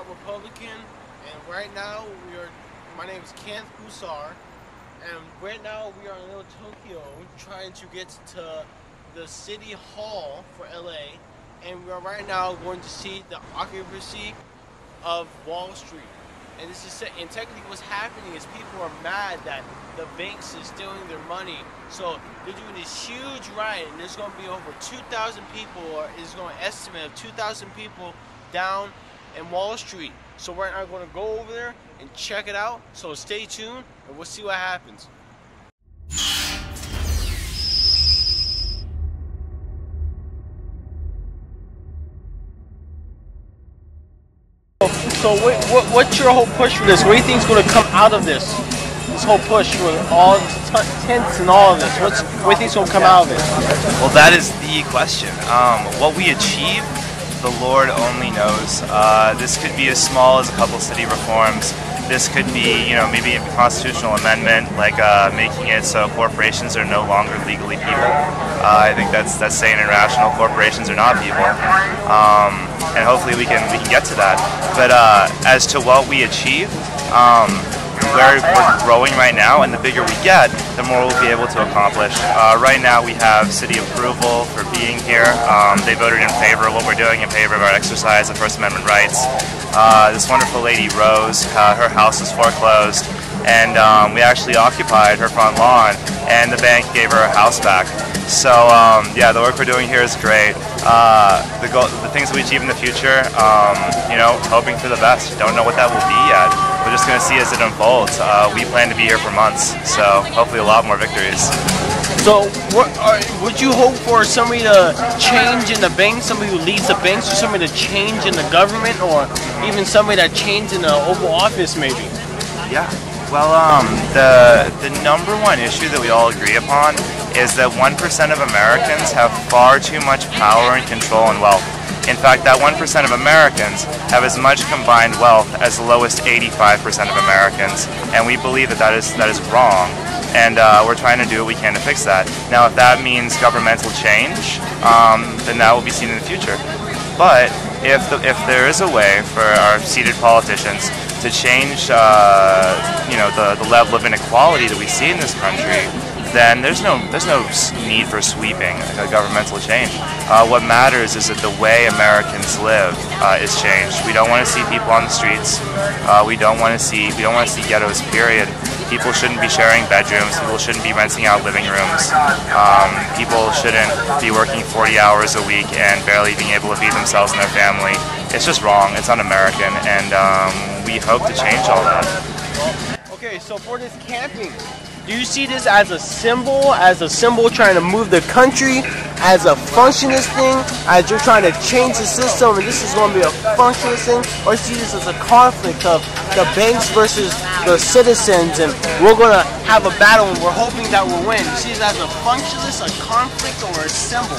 Republican, and right now my name is Kent Husar, and right now we are in Little Tokyo trying to get to the City Hall for LA, and we are right now going to see the occupancy of Wall Street. And this is, and technically what's happening is people are mad that the banks is stealing their money. So they're doing this huge riot, and there's going to be over 2,000 people, or is going to estimate of 2,000 people down in Wall Street. So right now we're going to go over there and check it out. So stay tuned, and we'll see what happens. So what's your whole push for this? What do you think is going to come out of this? This whole push with all the tents and all of this. What do you think is going to come out of it? Well, that is the question. What we achieve, the Lord only knows. This could be as small as a couple city reforms. This could be, maybe a constitutional amendment, like making it so corporations are no longer legally people. I think that's saying irrational corporations are not people. And hopefully we can get to that. But as to what we achieve, we're growing right now, and the bigger we get, the more we'll be able to accomplish. Right now we have city approval for being here. They voted in favor of what we're doing, in favor of our exercise of First Amendment rights. This wonderful lady, Rose, her house is foreclosed, and we actually occupied her front lawn, and the bank gave her house back. So yeah, the work we're doing here is great. The things we achieve in the future, hoping for the best. Don't know what that will be yet. We're just going to see as it unfolds. We plan to be here for months, so hopefully a lot more victories. So would you hope for somebody to change in the bank, somebody who leads the banks, or somebody to change in the government, or even somebody that changed in the Oval Office maybe? Yeah. Well, the number one issue that we all agree upon is that 1% of Americans have far too much power and control and wealth. In fact, that 1% of Americans have as much combined wealth as the lowest 85% of Americans, and we believe that is wrong, and we're trying to do what we can to fix that. Now, if that means governmental change, then that will be seen in the future. But if there is a way for our seated politicians to change, the level of inequality that we see in this country, then there's no need for sweeping governmental change. What matters is that the way Americans live is changed. We don't want to see people on the streets. We don't want to see ghettos. Period. People shouldn't be sharing bedrooms. People shouldn't be renting out living rooms. People shouldn't be working 40 hours a week and barely being able to feed themselves and their family. It's just wrong. It's un-American, and we hope to change all that. Okay, so for this camping, do you see this as a symbol trying to move the country, as a functionist thing, as you're trying to change the system and this is going to be a functionist thing, or see this as a conflict of the banks versus the citizens, and we're going to have a battle and we're hoping that we'll win? You see this as a functionist, a conflict, or a symbol?